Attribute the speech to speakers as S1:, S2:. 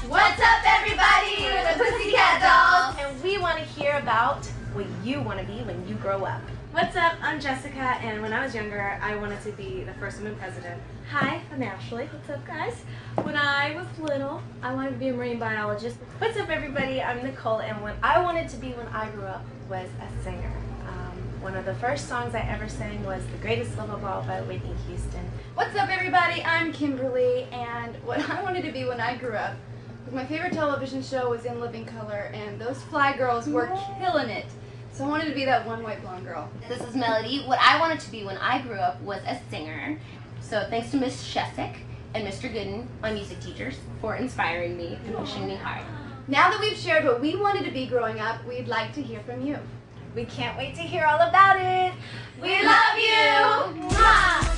S1: What's up, everybody? We're the Pussycat Dolls,
S2: and we want to hear about what you want to be when you grow up.
S3: What's up? I'm Jessica, and when I was younger, I wanted to be the first woman president.
S4: Hi, I'm Ashley. What's up, guys? When I was little, I wanted to be a marine biologist.
S2: What's up, everybody? I'm Nicole, and what I wanted to be when I grew up was a singer. One of the first songs I ever sang was The Greatest Love of All by Whitney Houston.
S1: What's up, everybody? I'm Kimberly, and what I wanted to be when I grew up was my favorite television show was In Living Color, and those Fly Girls were killing it. So I wanted to be that one white blonde girl.
S5: This is Melody. What I wanted to be when I grew up was a singer. So thanks to Miss Shesick and Mr. Gooden, my music teachers, for inspiring me and pushing me hard.
S1: Now that we've shared what we wanted to be growing up, we'd like to hear from you.
S2: We can't wait to hear all about it.
S1: We love you! Mwah!